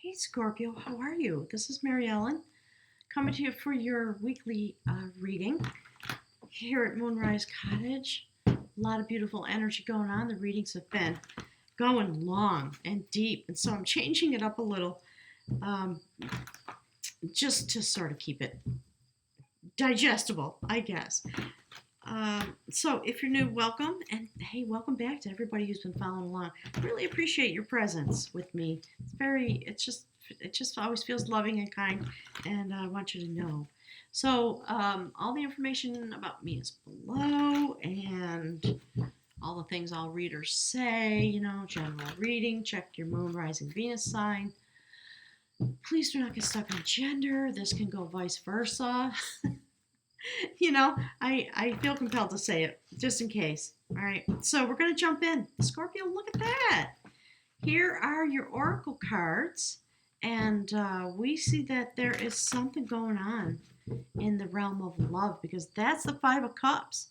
Hey Scorpio, how are you? This is Mary Ellen coming to you for your weekly reading here at Moonrise Cottage. A lot of beautiful energy going on. The readings have been going long and deep, and so I'm changing it up a little um, just to sort of keep it digestible, I guess. So if you're new, welcome, and hey, welcome back to everybody who's been following along. Really appreciate your presence with me. It just always feels loving and kind, and I want you to know. So all the information about me is below, and all the things all readers say, general reading, check your moon, rising, Venus sign. Please do not get stuck on gender. This can go vice versa. I feel compelled to say it just in case. All right, so we're going to jump in. Scorpio, look at that. Here are your oracle cards, and we see that there is something going on in the realm of love because that's the Five of Cups.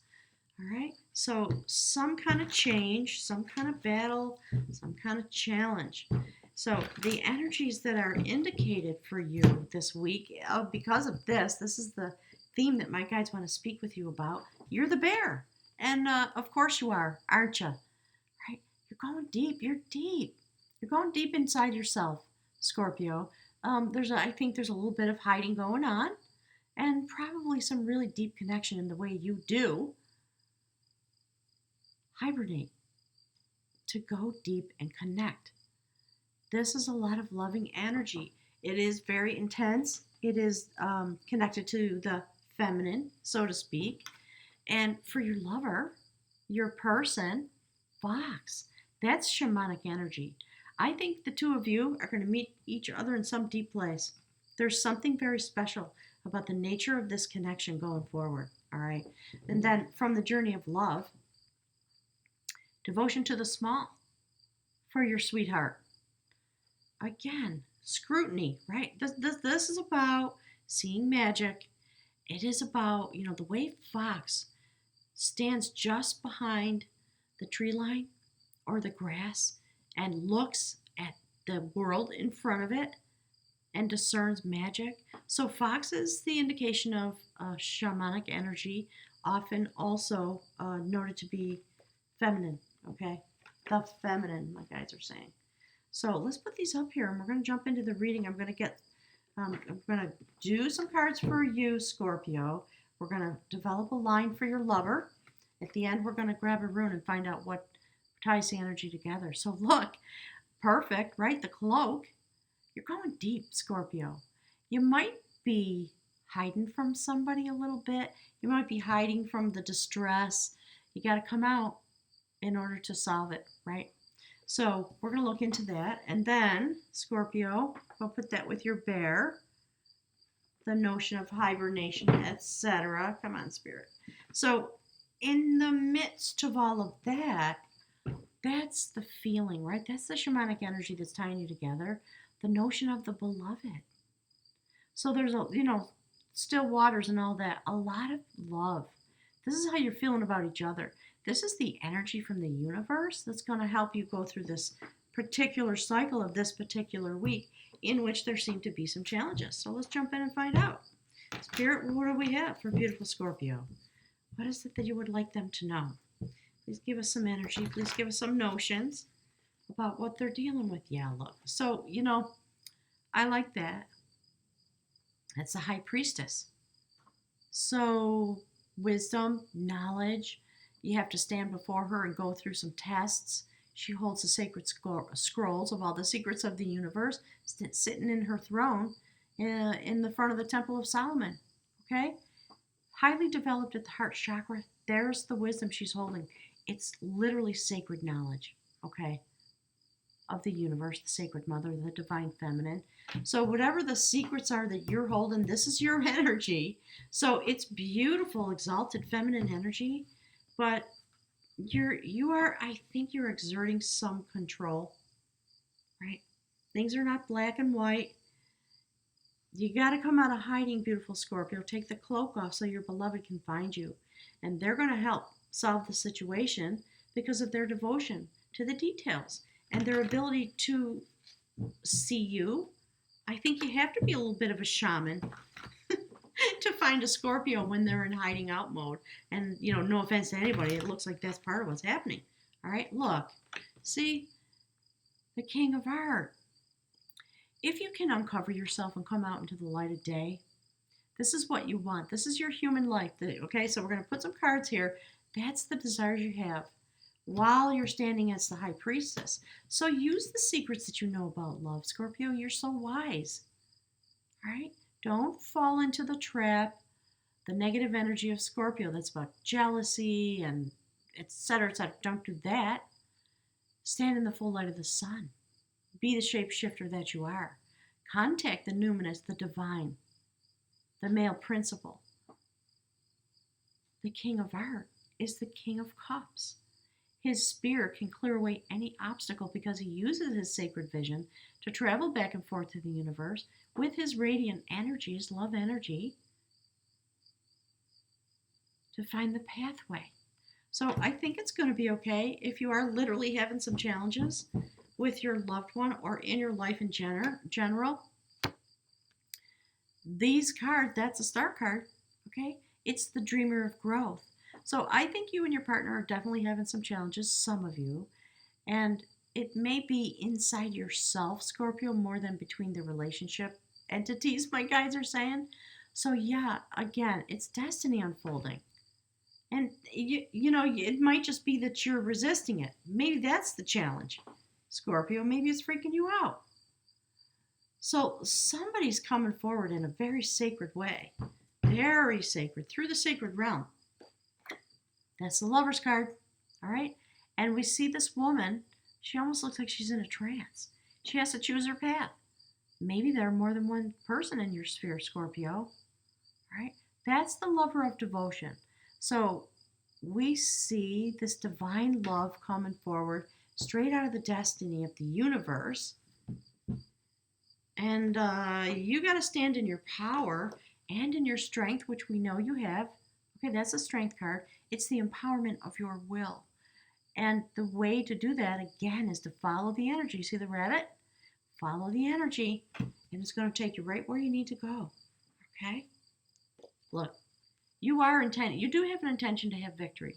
All right, so some kind of change, some kind of battle, some kind of challenge. So the energies that are indicated for you this week, because of this is the theme that my guides want to speak with you about. You're the bear. And of course you are, aren't you? Right? You're going deep. You're deep. You're going deep inside yourself, Scorpio. I think there's a little bit of hiding going on and probably some really deep connection in the way you do hibernate, to go deep and connect. This is a lot of loving energy. It is very intense. It is connected to the feminine, so to speak. And for your lover, your person, Fox, that's shamanic energy. I think the two of you are going to meet each other in some deep place. There's something very special about the nature of this connection going forward. All right. And then from the journey of love, devotion to the small for your sweetheart. Again, scrutiny, right? This is about seeing magic. It is about, the way Fox stands just behind the tree line or the grass and looks at the world in front of it and discerns magic. So Fox is the indication of shamanic energy, often also noted to be feminine, okay? The feminine, my guides are saying. So let's put these up here and we're going to jump into the reading. I'm going to do some cards for you, Scorpio. We're going to develop a line for your lover. At the end, we're going to grab a rune and find out what ties the energy together. So look, perfect, right? The cloak. You're going deep, Scorpio. You might be hiding from somebody a little bit. You might be hiding from the distress. You got to come out in order to solve it, right? So we're going to look into that. And then, Scorpio, we'll put that with your bear. The notion of hibernation, etc. Come on, Spirit. So in the midst of all of that, that's the feeling, right? That's the shamanic energy that's tying you together. The notion of the beloved. So there's still waters and all that. A lot of love. This is how you're feeling about each other. This is the energy from the universe that's going to help you go through this particular cycle of this particular week in which there seem to be some challenges. So let's jump in and find out. Spirit, what do we have for beautiful Scorpio? What is it that you would like them to know? Please give us some energy. Please give us some notions about what they're dealing with. Yeah, look. So, I like that. That's the high priestess. So, wisdom, knowledge. You have to stand before her and go through some tests. She holds the sacred scrolls of all the secrets of the universe, sitting in her throne in the front of the Temple of Solomon. Okay? Highly developed at the heart chakra. There's the wisdom she's holding. It's literally sacred knowledge, okay, of the universe, the sacred mother, the divine feminine. So whatever the secrets are that you're holding, this is your energy. So it's beautiful, exalted feminine energy. But I think you're exerting some control, right? Things are not black and white. You got to come out of hiding, beautiful Scorpio. Take the cloak off so your beloved can find you. And they're going to help solve the situation because of their devotion to the details and their ability to see you I think you have to be a little bit of a shaman to find a Scorpio when they're in hiding out mode. And, no offense to anybody, it looks like that's part of what's happening. All right, look, see, the King of Art. If you can uncover yourself and come out into the light of day, this is what you want. This is your human life. Okay, so we're going to put some cards here. That's the desires you have while you're standing as the high priestess. So use the secrets that you know about love, Scorpio. You're so wise. All right? Don't fall into the trap, the negative energy of Scorpio that's about jealousy and etc. etc. Don't do that. Stand in the full light of the sun. Be the shapeshifter that you are. Contact the numinous, the divine, the male principle. The King of Art is the King of Cups. His spear can clear away any obstacle because he uses his sacred vision to travel back and forth through the universe with his radiant energy, his love energy, to find the pathway. So I think it's going to be okay if you are literally having some challenges with your loved one or in your life in general. These cards, that's a star card, okay? It's the dreamer of growth. So I think you and your partner are definitely having some challenges, some of you, and it may be inside yourself, Scorpio, more than between the relationship entities, my guides are saying. So yeah, again, it's destiny unfolding. And it might just be that you're resisting it. Maybe that's the challenge, Scorpio. Maybe it's freaking you out. So somebody's coming forward in a very sacred way, very sacred, through the sacred realm. That's the Lover's card, all right? And we see this woman, she almost looks like she's in a trance. She has to choose her path. Maybe there are more than one person in your sphere, Scorpio, all right? That's the lover of devotion. So we see this divine love coming forward straight out of the destiny of the universe. And you got to stand in your power and in your strength, which we know you have. Okay, that's a strength card. It's the empowerment of your will. And the way to do that, again, is to follow the energy. See the rabbit? Follow the energy, and it's going to take you right where you need to go. Okay? Look, you do have an intention to have victory.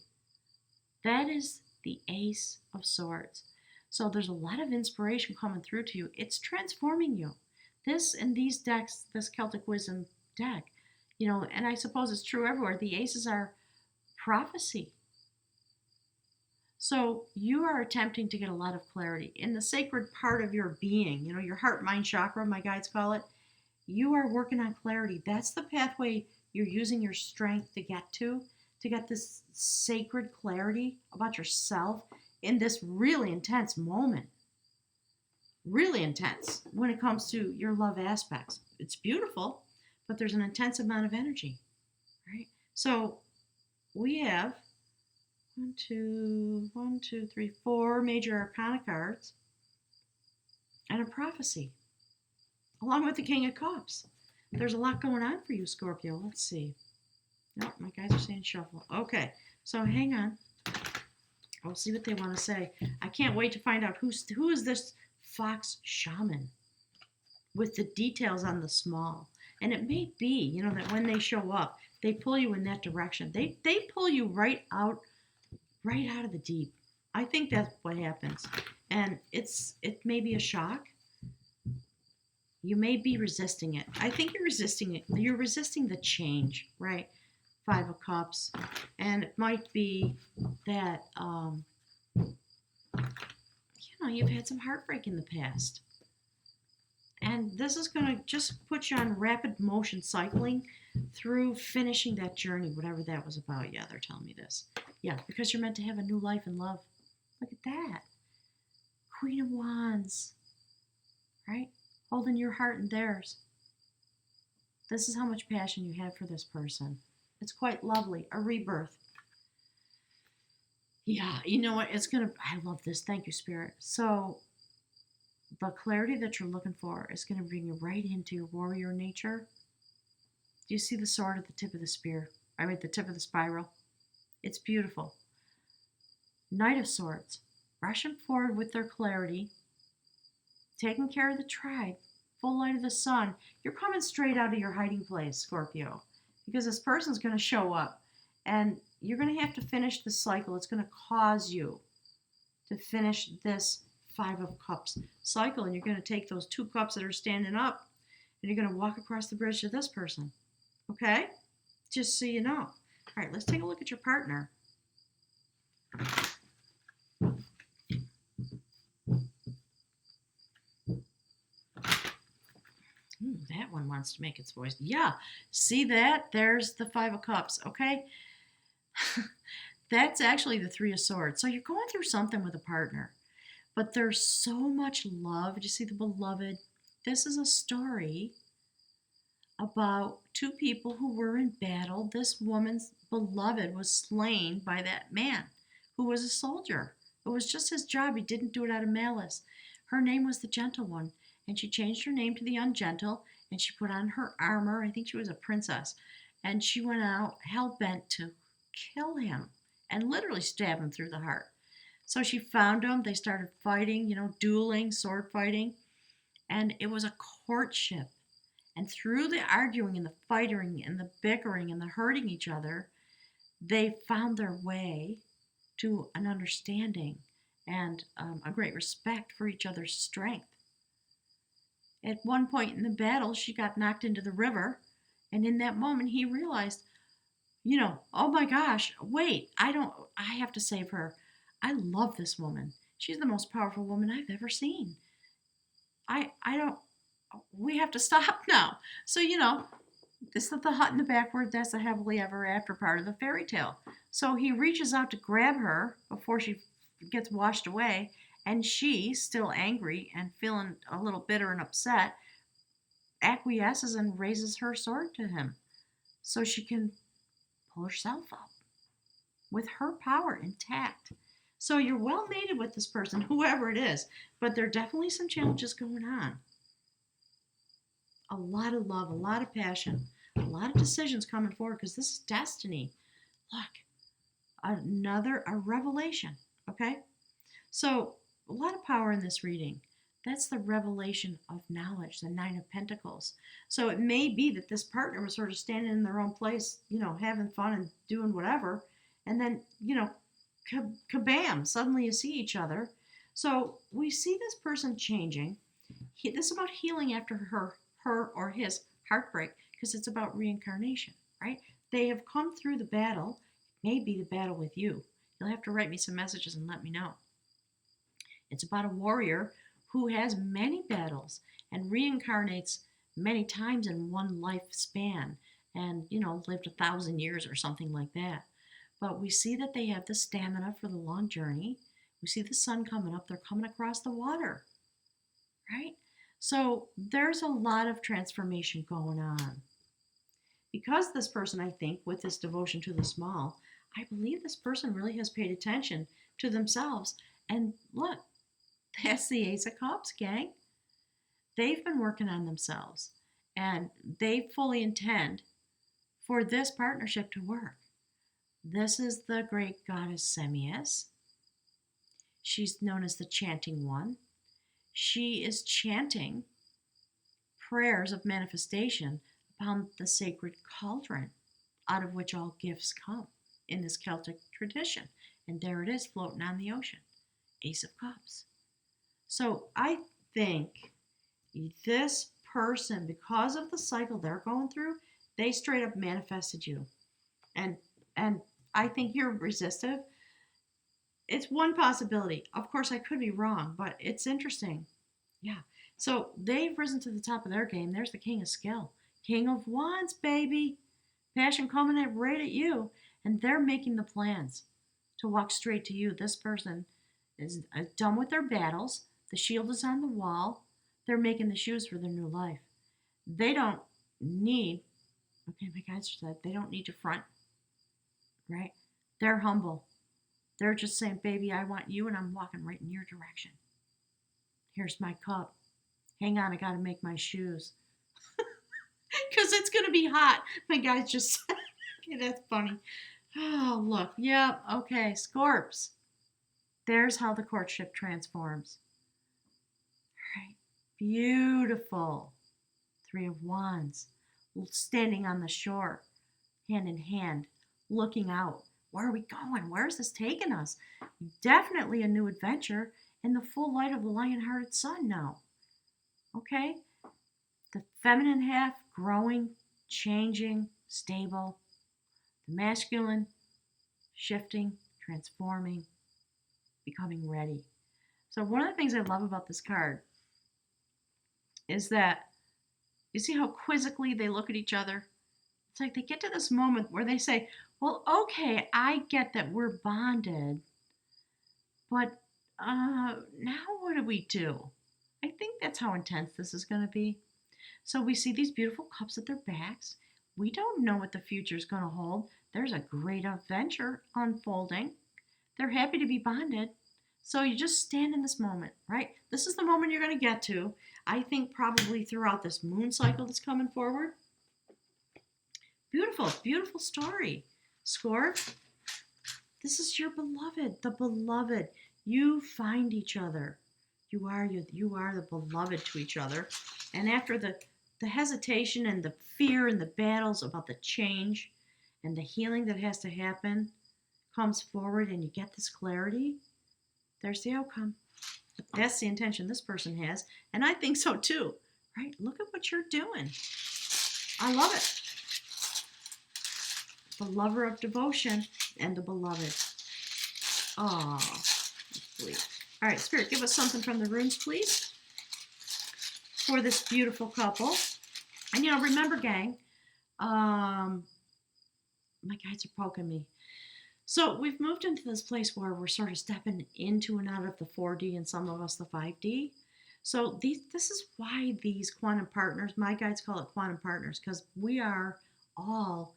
That is the Ace of Swords. So there's a lot of inspiration coming through to you. It's transforming you. This and these decks, this Celtic Wisdom deck, and I suppose it's true everywhere, the aces are prophecy. So you are attempting to get a lot of clarity in the sacred part of your being, your heart, mind chakra, my guides call it. You are working on clarity. That's the pathway you're using your strength to get this sacred clarity about yourself in this really intense moment. Really intense when it comes to your love aspects. It's beautiful, but there's an intense amount of energy, right? So we have 4 major arcana cards and a prophecy, along with the King of Cups. There's a lot going on for you, Scorpio. Let's see. Nope, my guys are saying shuffle. Okay, so hang on. I'll see what they want to say. I can't wait to find out who is this fox shaman with the details on the small. And it may be, that when they show up, they pull you in that direction. They pull you right out of the deep. I think that's what happens. And it may be a shock. You may be resisting it. I think you're resisting it. You're resisting the change, right? 5 of Cups. And it might be that, you've had some heartbreak in the past. And this is going to just put you on rapid motion cycling through finishing that journey, whatever that was about. Yeah, they're telling me this. Yeah, because you're meant to have a new life in love. Look at that. Queen of Wands. Right? Holding your heart in theirs. This is how much passion you have for this person. It's quite lovely. A rebirth. Yeah, you know what? I love this. Thank you, Spirit. So, the clarity that you're looking for is going to bring you right into your warrior nature. Do you see the sword at the tip of the spear? The tip of the spiral? It's beautiful. Knight of Swords. Rushing forward with their clarity. Taking care of the tribe. full light of the sun. You're coming straight out of your hiding place, Scorpio, because this person's going to show up and you're going to have to finish the cycle. It's going to cause you to finish this Five of Cups cycle. And you're going to take those 2 cups that are standing up and you're going to walk across the bridge to this person. Okay? Just so you know. All right, let's take a look at your partner. That one wants to make its voice. Yeah, see that? There's the 5 of Cups, okay? That's actually the 3 of Swords. So you're going through something with a partner, but there's so much love. Do you see the beloved? This is a story about 2 people who were in battle. This woman's beloved was slain by that man who was a soldier. It was just his job. He didn't do it out of malice. Her name was the Gentle One, and she changed her name to the Ungentle, and she put on her armor. I think she was a princess, and she went out hell-bent to kill him and literally stab him through the heart. So she found him. They started fighting, dueling, sword fighting, and it was a courtship. And through the arguing and the fighting and the bickering and the hurting each other, they found their way to an understanding and a great respect for each other's strength. At one point in the battle, she got knocked into the river, and in that moment, he realized, oh my gosh, wait, I have to save her. I love this woman. She's the most powerful woman I've ever seen. We have to stop now. So, this is the hut in the backward. That's the happily ever after part of the fairy tale. So he reaches out to grab her before she gets washed away. And she, still angry and feeling a little bitter and upset, acquiesces and raises her sword to him so she can pull herself up with her power intact. So you're well mated with this person, whoever it is, but there are definitely some challenges going on. A lot of love, a lot of passion, a lot of decisions coming forward because this is destiny. Look, a revelation, okay? So a lot of power in this reading. That's the revelation of knowledge, the 9 of Pentacles. So it may be that this partner was sort of standing in their own place, having fun and doing whatever. And then, kabam, suddenly you see each other. So we see this person changing. This is about healing after her or his heartbreak because it's about reincarnation, right? They have come through the battle. It may be the battle with you. You'll have to write me some messages and let me know. It's about a warrior who has many battles and reincarnates many times in one lifespan and, lived 1,000 years or something like that. But we see that they have the stamina for the long journey. We see the sun coming up. They're coming across the water, right? So there's a lot of transformation going on. Because this person, I think, with this devotion to the small, I believe this person really has paid attention to themselves. And look, that's the Ace of Cups, gang. They've been working on themselves. And they fully intend for this partnership to work. This is the great goddess Semius. She's known as the chanting one. She is chanting prayers of manifestation upon the sacred cauldron out of which all gifts come in this Celtic tradition. And there it is floating on the ocean. Ace of Cups. So I think this person, because of the cycle they're going through, they straight up manifested you. And I think you're resistive. It's one possibility. Of course, I could be wrong, but it's interesting. Yeah. So they've risen to the top of their game. There's the King of Skill. King of Wands, baby. Passion coming right at you. And they're making the plans to walk straight to you. This person is done with their battles. The shield is on the wall. They're making the shoes for their new life. They don't need, okay, my guides said, they don't need to front, right? They're humble. They're just saying, baby, I want you and I'm walking right in your direction. Here's my cup. Hang on, I got to make my shoes. Because it's going to be hot. My guys just said, okay, that's funny. Oh, look. Yep. Okay, Scorps. There's how the courtship transforms. All right. Beautiful. Three of Wands. Standing on the shore, hand in hand, looking out. Where are we going? Where is this taking us? Definitely a new adventure in the full light of the lion-hearted sun now. Okay? The feminine half growing, changing, stable. The masculine shifting, transforming, becoming ready. So one of the things I love about this card is that you see how quizzically they look at each other? It's like they get to this moment where they say, well, okay, I get that we're bonded, but now what do we do? I think that's how intense this is going to be. So we see these beautiful cups at their backs. We don't know what the future is going to hold. There's a great adventure unfolding. They're happy to be bonded. So you just stand in this moment, right? This is the moment you're going to get to. I think probably throughout this moon cycle that's coming forward. Beautiful, beautiful story. Scorp, this is your beloved, the beloved. You find each other. You are the beloved to each other. And after the hesitation and the fear and the battles about the change and the healing that has to happen comes forward and you get this clarity, there's the outcome. That's the intention this person has. And I think so too, right? Look at what you're doing. I love it. The lover of devotion and the beloved. Oh, sweet. All right, Spirit, give us something from the runes, please, for this beautiful couple. And, remember, gang, my guides are poking me. So we've moved into this place where we're sort of stepping into and out of the 4D and some of us the 5D. So this is why these quantum partners, my guides call it quantum partners, because we are all,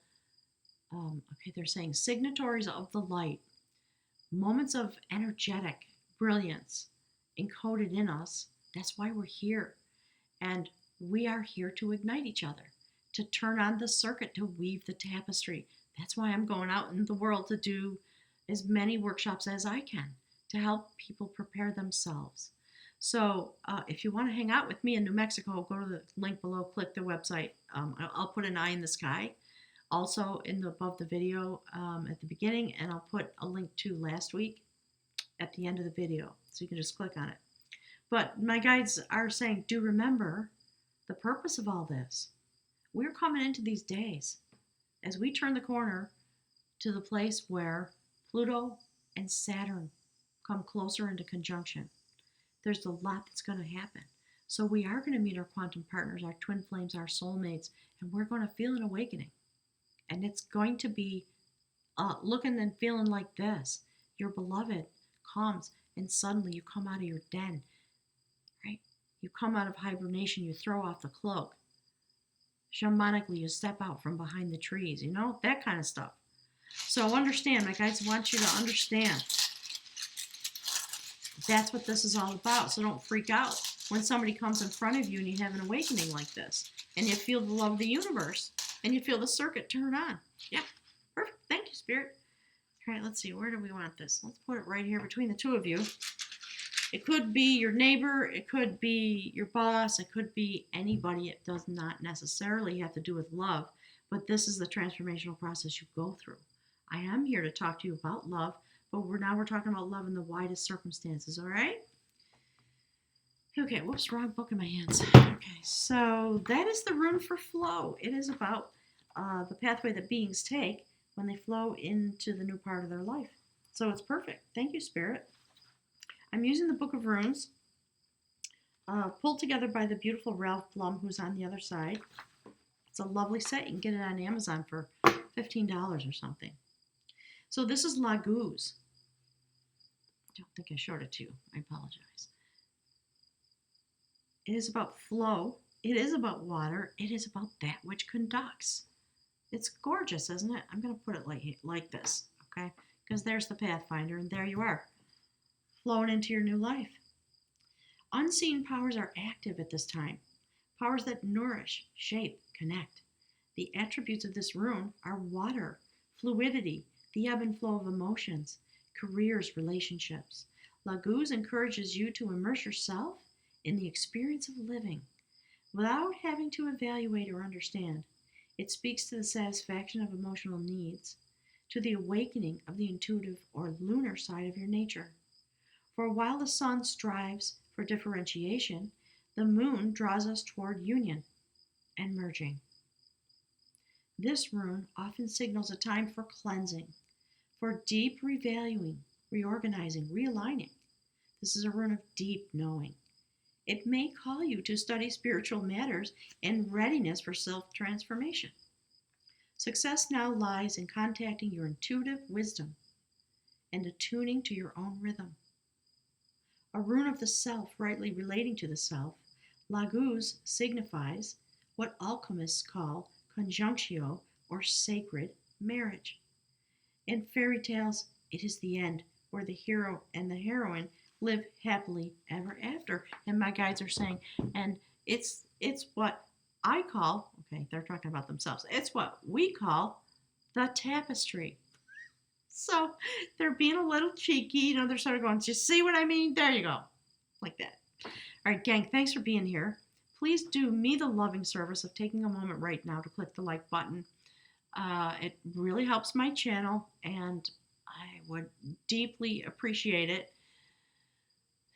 they're saying signatories of the light, moments of energetic brilliance encoded in us. That's why we're here. And we are here to ignite each other, to turn on the circuit, to weave the tapestry. That's why I'm going out in the world to do as many workshops as I can to help people prepare themselves. So if you want to hang out with me in New Mexico, go to the link below, click the website. I'll put an eye in the sky also above the video at the beginning, and I'll put a link to last week at the end of the video, so you can just click on it. But my guides are saying, do remember the purpose of all this. We're coming into these days as we turn the corner to the place where Pluto and Saturn come closer into conjunction. There's a lot that's going to happen. So we are going to meet our quantum partners, our twin flames, our soulmates, and we're going to feel an awakening. And it's going to be looking and feeling like this. Your beloved comes and suddenly you come out of your den, right? You come out of hibernation, you throw off the cloak. Shamanically, you step out from behind the trees, that kind of stuff. So understand, my guides want you to understand. That's what this is all about. So don't freak out when somebody comes in front of you and you have an awakening like this. And you feel the love of the universe. And you feel the circuit turn on. Yeah, perfect. Thank you, Spirit. All right, let's see. Where do we want this? Let's put it right here between the two of you. It could be your neighbor. It could be your boss. It could be anybody. It does not necessarily have to do with love. But this is the transformational process you go through. I am here to talk to you about love. But we're talking about love in the widest circumstances, all right? Okay, whoops, wrong book in my hands. Okay, so that is the rune for flow. It is about the pathway that beings take when they flow into the new part of their life. So it's perfect. Thank you, Spirit. I'm using the Book of Runes, pulled together by the beautiful Ralph Blum, who's on the other side. It's a lovely set. You can get it on Amazon for $15 or something. So this is Laguz. I don't think I showed it to you. I apologize. It is about flow. It is about water. It is about that which conducts. It's gorgeous, isn't it? I'm going to put it like this, okay? Because there's the Pathfinder, and there you are, flowing into your new life. Unseen powers are active at this time. Powers that nourish, shape, connect. The attributes of this rune are water, fluidity, the ebb and flow of emotions, careers, relationships. Laguz encourages you to immerse yourself in the experience of living without having to evaluate or understand. It speaks to the satisfaction of emotional needs, to the awakening of the intuitive or lunar side of your nature. For while the sun strives for differentiation, the moon draws us toward union and merging. This rune often signals a time for cleansing, for deep revaluing, reorganizing, realigning. This is a rune of deep knowing. It may call you to study spiritual matters and readiness for self transformation. Success now lies in contacting your intuitive wisdom and attuning to your own rhythm. A rune of the self, rightly relating to the self, Laguz signifies what alchemists call conjunctio or sacred marriage. In fairy tales, it is the end where the hero and the heroine live happily ever after. And my guides are saying, and it's what I call, okay, they're talking about themselves. It's what we call the tapestry. So they're being a little cheeky, they're sort of going, just see what I mean? There you go. Like that. All right, gang, thanks for being here. Please do me the loving service of taking a moment right now to click the like button. It really helps my channel, and I would deeply appreciate it.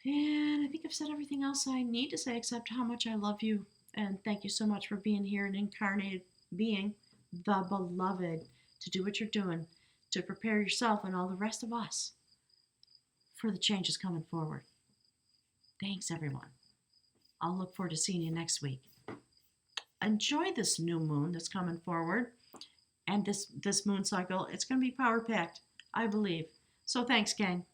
And I think I've said everything else I need to say except how much I love you. And thank you so much for being here, an incarnated being, the beloved, to do what you're doing, to prepare yourself and all the rest of us for the changes coming forward. Thanks, everyone. I'll look forward to seeing you next week. Enjoy this new moon that's coming forward, and this moon cycle. It's going to be power packed, I believe. So thanks, gang.